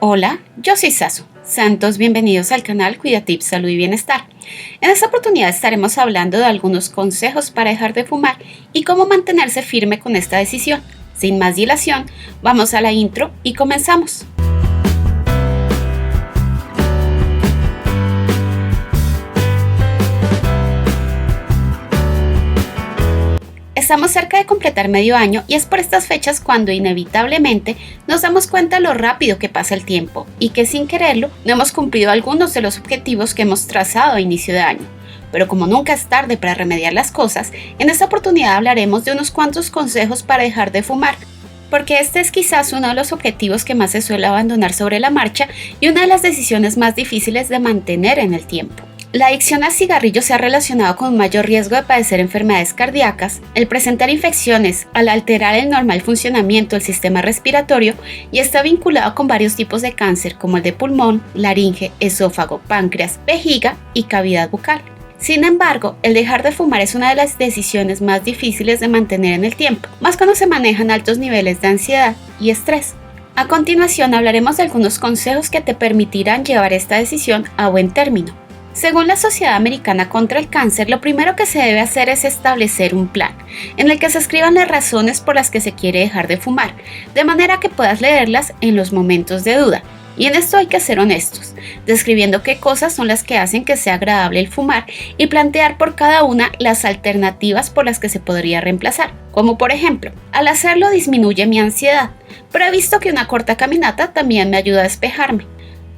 Hola, yo soy Sasu. Santos, bienvenidos al canal Cuida Tips Salud y Bienestar. En esta oportunidad estaremos hablando de algunos consejos para dejar de fumar y cómo mantenerse firme con esta decisión. Sin más dilación, vamos a la intro y comenzamos. Estamos cerca de completar medio año y es por estas fechas cuando inevitablemente nos damos cuenta lo rápido que pasa el tiempo y que sin quererlo no hemos cumplido algunos de los objetivos que hemos trazado a inicio de año. Pero como nunca es tarde para remediar las cosas, en esta oportunidad hablaremos de unos cuantos consejos para dejar de fumar, porque este es quizás uno de los objetivos que más se suele abandonar sobre la marcha y una de las decisiones más difíciles de mantener en el tiempo. La adicción al cigarrillo se ha relacionado con un mayor riesgo de padecer enfermedades cardíacas, el presentar infecciones al alterar el normal funcionamiento del sistema respiratorio y está vinculado con varios tipos de cáncer como el de pulmón, laringe, esófago, páncreas, vejiga y cavidad bucal. Sin embargo, el dejar de fumar es una de las decisiones más difíciles de mantener en el tiempo, más cuando se manejan altos niveles de ansiedad y estrés. A continuación hablaremos de algunos consejos que te permitirán llevar esta decisión a buen término. Según la Sociedad Americana contra el Cáncer, lo primero que se debe hacer es establecer un plan, en el que se escriban las razones por las que se quiere dejar de fumar, de manera que puedas leerlas en los momentos de duda. Y en esto hay que ser honestos, describiendo qué cosas son las que hacen que sea agradable el fumar y plantear por cada una las alternativas por las que se podría reemplazar, como por ejemplo, al hacerlo disminuye mi ansiedad, pero he visto que una corta caminata también me ayuda a despejarme.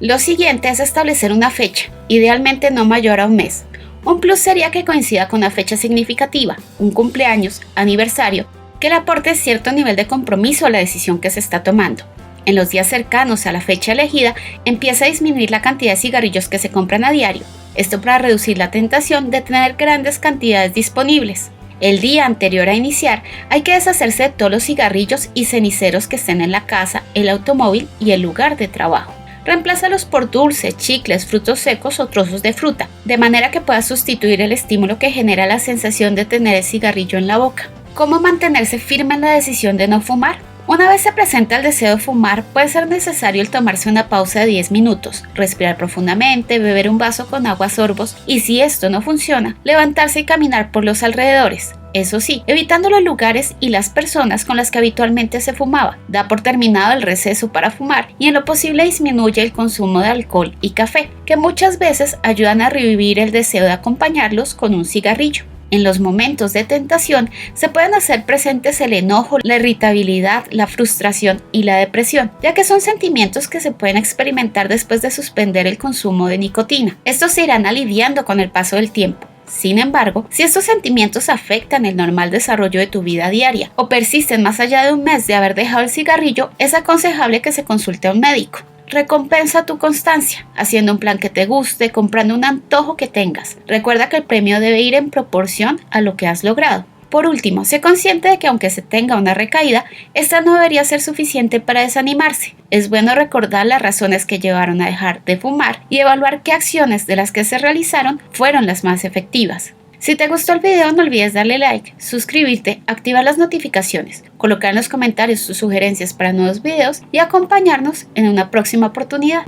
Lo siguiente es establecer una fecha, idealmente no mayor a un mes. Un plus sería que coincida con una fecha significativa, un cumpleaños, aniversario, que le aporte cierto nivel de compromiso a la decisión que se está tomando. En los días cercanos a la fecha elegida, empieza a disminuir la cantidad de cigarrillos que se compran a diario, esto para reducir la tentación de tener grandes cantidades disponibles. El día anterior a iniciar, hay que deshacerse de todos los cigarrillos y ceniceros que estén en la casa, el automóvil y el lugar de trabajo. Reemplázalos por dulces, chicles, frutos secos o trozos de fruta, de manera que puedas sustituir el estímulo que genera la sensación de tener el cigarrillo en la boca. ¿Cómo mantenerse firme en la decisión de no fumar? Una vez se presenta el deseo de fumar, puede ser necesario el tomarse una pausa de 10 minutos, respirar profundamente, beber un vaso con agua a sorbos y si esto no funciona, levantarse y caminar por los alrededores. Eso sí, evitando los lugares y las personas con las que habitualmente se fumaba. Da por terminado el receso para fumar y en lo posible disminuye el consumo de alcohol y café, que muchas veces ayudan a revivir el deseo de acompañarlos con un cigarrillo. En los momentos de tentación se pueden hacer presentes el enojo, la irritabilidad, la frustración y la depresión, ya que son sentimientos que se pueden experimentar después de suspender el consumo de nicotina. Estos se irán aliviando con el paso del tiempo. Sin embargo, si estos sentimientos afectan el normal desarrollo de tu vida diaria o persisten más allá de un mes de haber dejado el cigarrillo, es aconsejable que se consulte a un médico. Recompensa tu constancia, haciendo un plan que te guste, comprando un antojo que tengas. Recuerda que el premio debe ir en proporción a lo que has logrado. Por último, sé consciente de que aunque se tenga una recaída, esta no debería ser suficiente para desanimarse. Es bueno recordar las razones que llevaron a dejar de fumar y evaluar qué acciones de las que se realizaron fueron las más efectivas. Si te gustó el video, no olvides darle like, suscribirte, activar las notificaciones, colocar en los comentarios tus sugerencias para nuevos videos y acompañarnos en una próxima oportunidad.